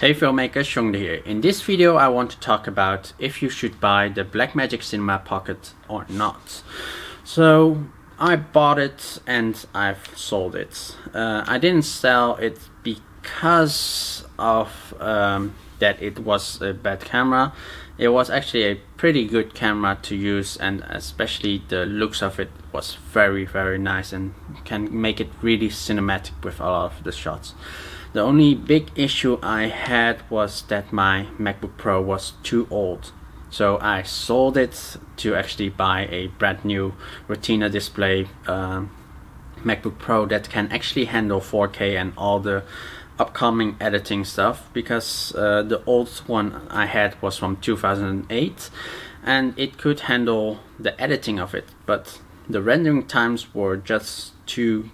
Hey filmmakers, Chung Dha here. In this video I want to talk about if you should buy the Blackmagic Cinema Pocket or not. So I bought it and I've sold it. I didn't sell it because of that it was a bad camera. It was actually a pretty good camera to use, and especially the looks of it was very nice and can make it really cinematic with a lot of the shots. The only big issue I had was that my MacBook Pro was too old. So I sold it to actually buy a brand new Retina display MacBook Pro that can actually handle 4K and all the upcoming editing stuff, because the old one I had was from 2008 and it could handle the editing of it, but the rendering times were just too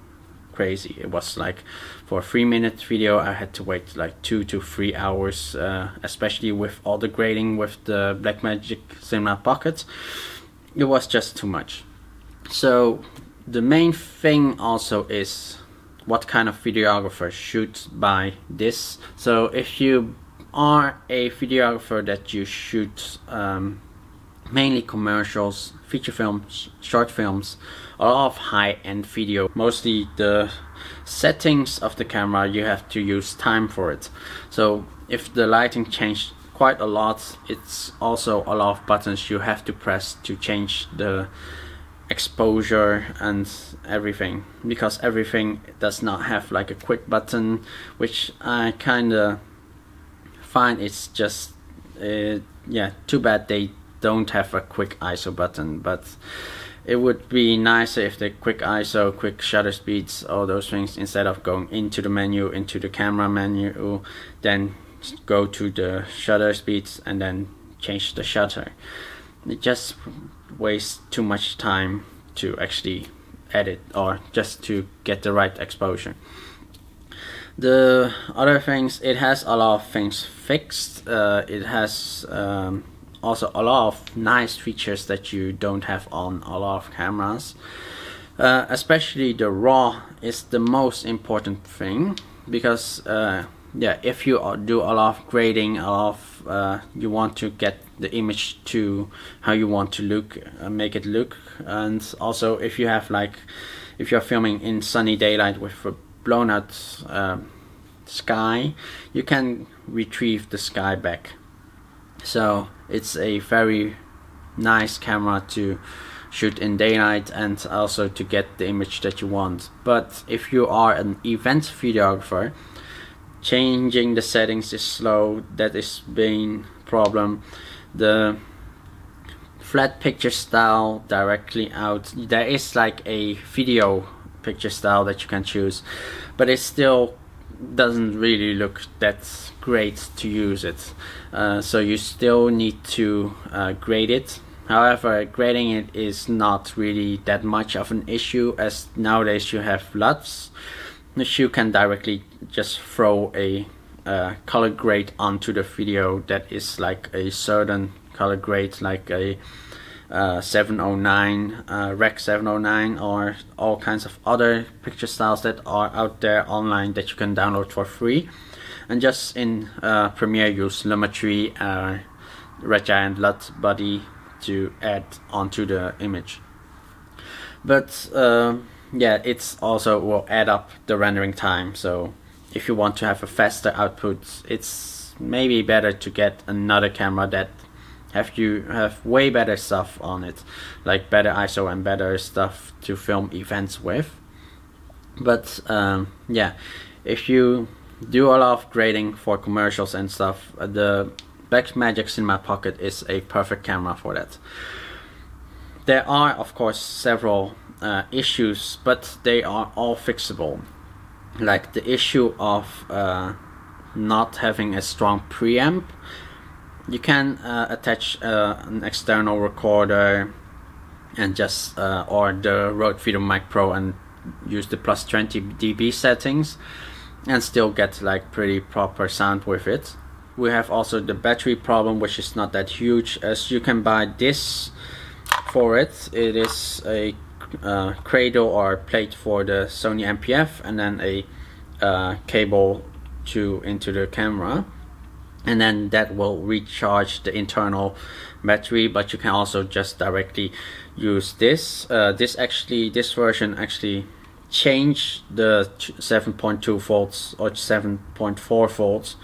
crazy. It was like for a 3-minute video I had to wait like 2 to 3 hours, especially with all the grading with the Blackmagic Cinema Pocket. It was just too much. So the main thing also is what kind of videographer should buy this. So if you are a videographer that you shoot mainly commercials, feature films, short films, a lot of high-end video, mostly the settings of the camera you have to use time for it. So if the lighting changed quite a lot, it's also a lot of buttons you have to press to change the exposure and everything, because everything does not have like a quick button, which I kinda find it's just yeah, too bad they don't have a quick ISO button. But it would be nicer if the quick ISO, quick shutter speeds, all those things, instead of going into the menu, into the camera menu, then go to the shutter speeds and then change the shutter. It just wastes too much time to actually edit or just to get the right exposure. The other things, it has a lot of things fixed. It has also a lot of nice features that you don't have on a lot of cameras. Especially the RAW is the most important thing, because yeah, if you do a lot of grading, a lot of you want to get the image to how you want to look, make it look. And also if you have like, if you're filming in sunny daylight with a blown out sky, you can retrieve the sky back. So it's a very nice camera to shoot in daylight and also to get the image that you want. But if you are an event videographer, changing the settings is slow. That is being problem. The flat picture style directly out, there is like a video picture style that you can choose, but it still doesn't really look that great to use it. So you still need to grade it. However, grading it is not really that much of an issue, as nowadays you have LUTs which you can directly just throw a color grade onto the video that is like a certain color grade, like a 709, Rec 709, or all kinds of other picture styles that are out there online that you can download for free, and just in Premiere use Lumetri, Red Giant LUT body to add onto the image. But yeah, it's also will add up the rendering time. So if you want to have a faster output, it's maybe better to get another camera that have way better stuff on it, like better ISO and better stuff to film events with. But yeah, if you do a lot of grading for commercials and stuff, the Blackmagic Cinema Pocket is a perfect camera for that. There are of course several issues, but they are all fixable, like the issue of not having a strong preamp. You can attach an external recorder and just or the Rode VideoMic Pro and use the plus 20 dB settings and still get like pretty proper sound with it. We have also the battery problem, which is not that huge, as you can buy this for it. It is a cradle or plate for the Sony MPF, and then a cable into the camera. and then that will recharge the internal battery. But you can also just directly use this. This version actually changed the 7.2 volts or 7.4 volts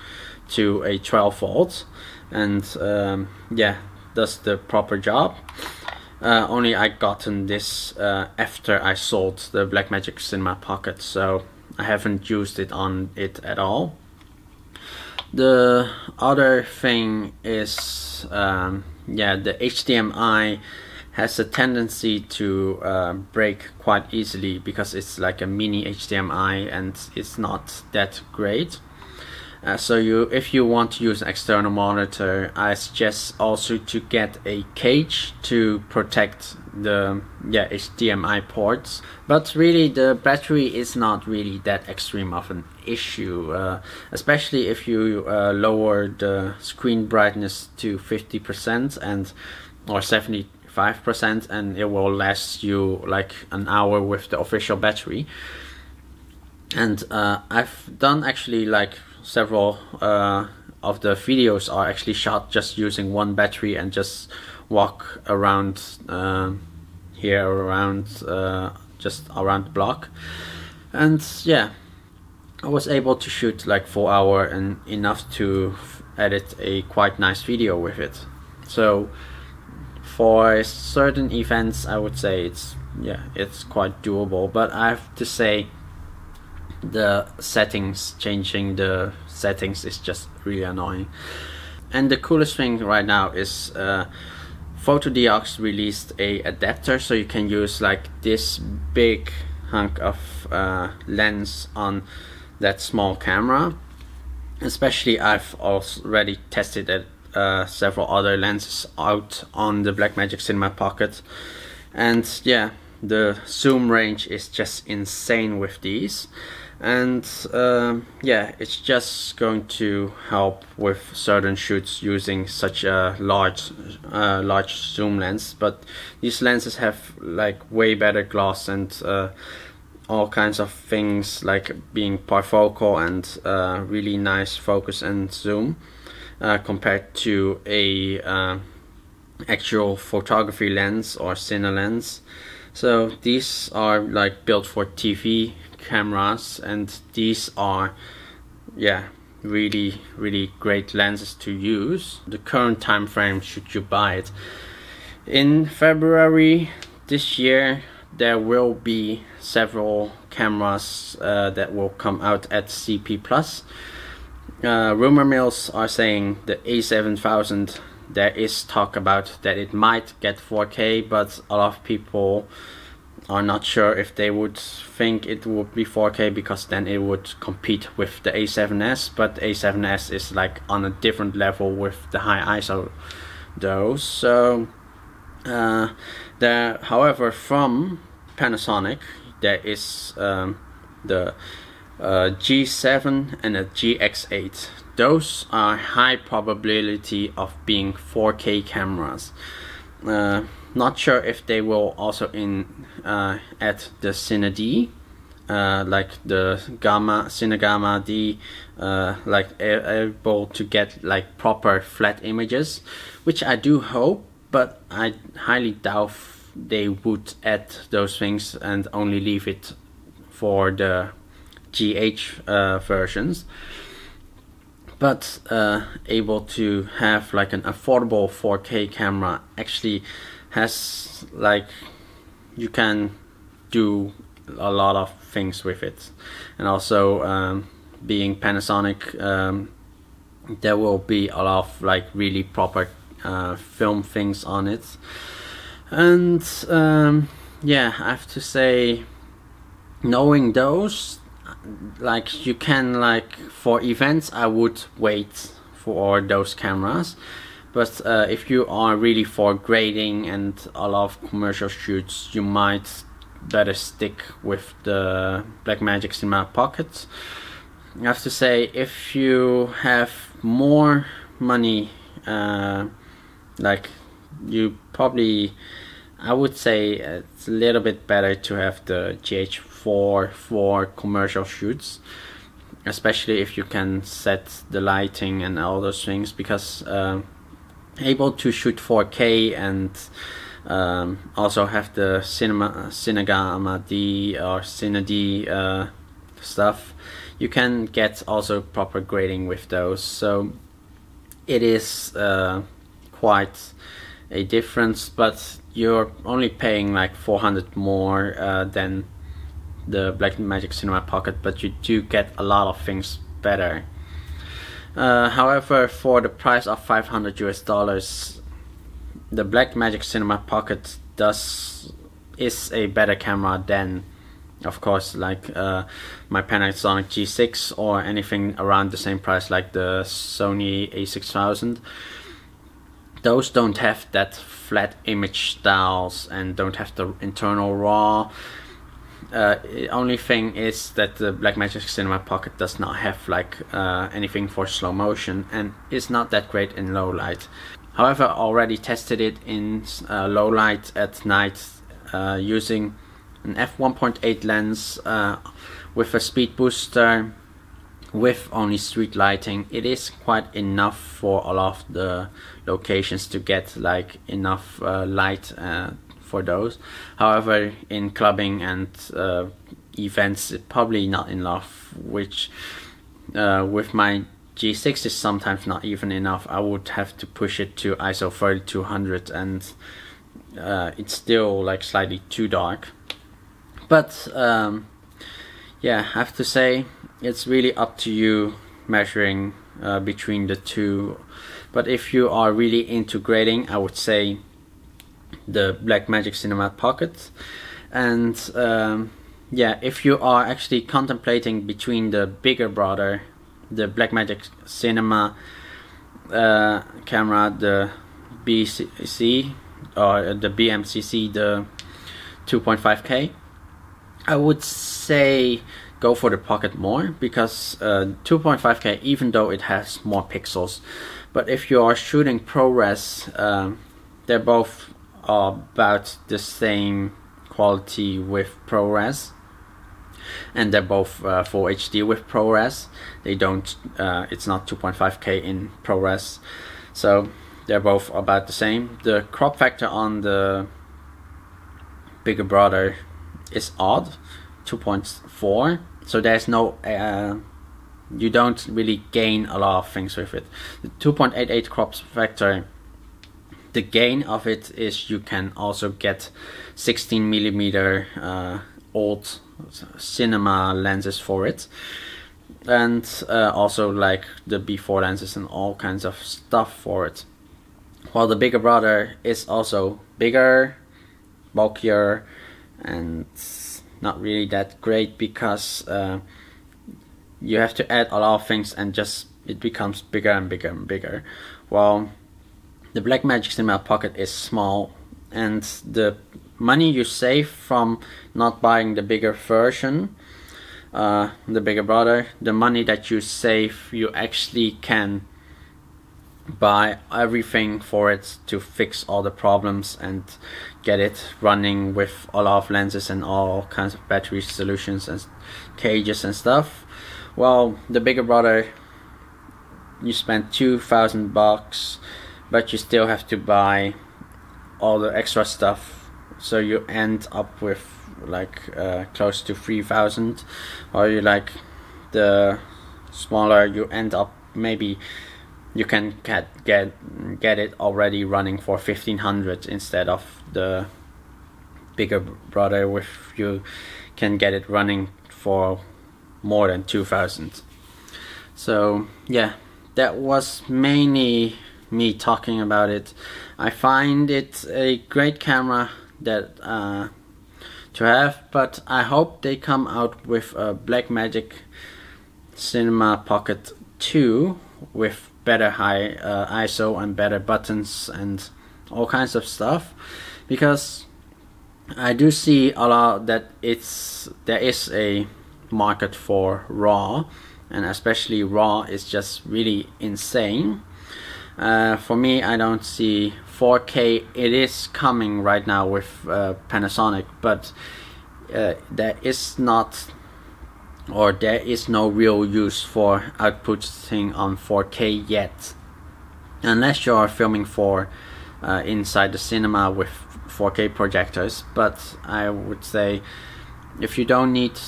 to a 12 volts, and yeah, does the proper job. Only I gotten this after I sold the Blackmagic Cinema Pocket, so I haven't used it on it at all. The other thing is, yeah, the HDMI has a tendency to break quite easily because it's like a mini HDMI and it's not that great. So if you want to use an external monitor, I suggest also to get a cage to protect the HDMI ports. But really the battery is not really that extreme of an issue, especially if you lower the screen brightness to 50% or 75%, and it will last you like an hour with the official battery. And I've done actually like several of the videos are actually shot just using one battery and just walk around here around just around the block, and yeah, I was able to shoot like 4 hours and enough to edit a quite nice video with it. So for certain events I would say it's quite doable, but I have to say the settings, changing the settings is just really annoying. And the coolest thing right now is Photodiox released a adapter, so you can use like this big hunk of lens on that small camera. Especially I've already tested it, several other lenses out on the Blackmagic Cinema Pocket, and yeah, the zoom range is just insane with these. And yeah, it's just going to help with certain shoots using such a large zoom lens. But these lenses have like way better gloss and all kinds of things like being parfocal and really nice focus and zoom compared to a actual photography lens or cine lens. So these are like built for TV cameras, and these are really great lenses to use. The current time frame should you buy it in February this year, there will be several cameras that will come out at CP Plus. Rumor mills are saying the A7000, there is talk about that it might get 4K, but a lot of people are not sure if they would think it would be 4K, because then it would compete with the A7S, but A7S is like on a different level with the high ISO those. So there, however, from Panasonic there is the G7 and a GX8. Those are high probability of being 4K cameras. Not sure if they will also add the Cine D, like the Cine Gamma D, like able to get like proper flat images, which I do hope, but I highly doubt they would add those things and only leave it for the GH versions. But able to have like an affordable 4K camera actually has, like, you can do a lot of things with it. And also being Panasonic, there will be a lot of like really proper film things on it. And yeah, I have to say, knowing those, like, you can, like, for events I would wait for those cameras, but if you are really for grading and a lot of commercial shoots, you might better stick with the Blackmagic Cinema Pocket. I have to say, if you have more money, like, you probably, I would say it's a little bit better to have the GH4 for commercial shoots. especially if you can set the lighting and all those things, because able to shoot 4K and also have the Cinema D or Cine D stuff, you can get also proper grading with those. So it is quite a difference, but you're only paying like 400 more than the Blackmagic Cinema Pocket, but you do get a lot of things better. However, for the price of $500 US, the Blackmagic Cinema Pocket is a better camera than, of course, like my Panasonic G6 or anything around the same price, like the Sony A6000. Those don't have that flat image styles and don't have the internal RAW. Only thing is that the Blackmagic Cinema Pocket does not have like anything for slow motion and is not that great in low light. However, I already tested it in low light at night using an f1.8 lens with a speed booster with only street lighting. It is quite enough for a lot of the locations to get like enough light for those. However, in clubbing and events, it's probably not enough, which with my G6 is sometimes not even enough. I would have to push it to ISO 3200 and it's still like slightly too dark. But yeah, I have to say it's really up to you measuring between the two. But if you are really into grading, I would say the Blackmagic Cinema Pocket. And yeah, if you are actually contemplating between the bigger brother, the Blackmagic Cinema camera, the BCC or the BMCC, the 2.5K, I would say go for the Pocket more, because 2.5K, even though it has more pixels, but if you are shooting ProRes, they're both about the same quality with ProRes, and they're both full HD with ProRes. They don't it's not 2.5K in ProRes, so they're both about the same. The crop factor on the bigger brother is odd, 2.4, so there's no you don't really gain a lot of things with it. The 2.88 crop factor, the gain of it is you can also get 16mm old cinema lenses for it, and also like the B4 lenses and all kinds of stuff for it. While the bigger brother is also bigger, bulkier, and not really that great, because you have to add a lot of things and just it becomes bigger and bigger and bigger. While the Blackmagic Cinema Pocket is small, and the money you save from not buying the bigger version, the bigger brother, the money that you save, you actually can buy everything for it to fix all the problems and get it running with a lot of lenses and all kinds of battery solutions and cages and stuff. Well, the bigger brother, you spend $2,000, but you still have to buy all the extra stuff, so you end up with like close to 3,000. Or you like the smaller, you end up maybe you can get it already running for 1,500 instead of the bigger brother, with you can get it running for more than 2,000. So yeah, that was mainly me talking about it. I find it a great camera that to have, but I hope they come out with a Blackmagic Cinema Pocket 2 with better high ISO and better buttons and all kinds of stuff, because I do see a lot that there is a market for RAW, and especially RAW is just really insane. For me, I don't see 4K. It is coming right now with Panasonic, but that is not or there is no real use for outputting on 4K yet, unless you're filming for inside the cinema with 4K projectors. But I would say if you don't need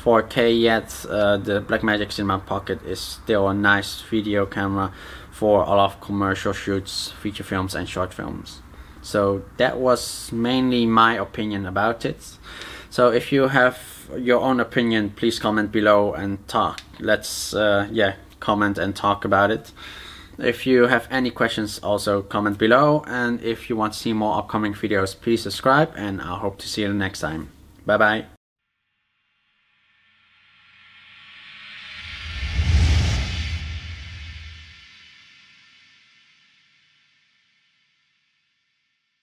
4K yet, the Blackmagic Cinema Pocket is still a nice video camera for a lot of commercial shoots, feature films and short films. So that was mainly my opinion about it. So if you have your own opinion, please comment below and talk. Let's comment and talk about it. If you have any questions, also comment below, and if you want to see more upcoming videos, please subscribe, and I hope to see you next time. Bye bye.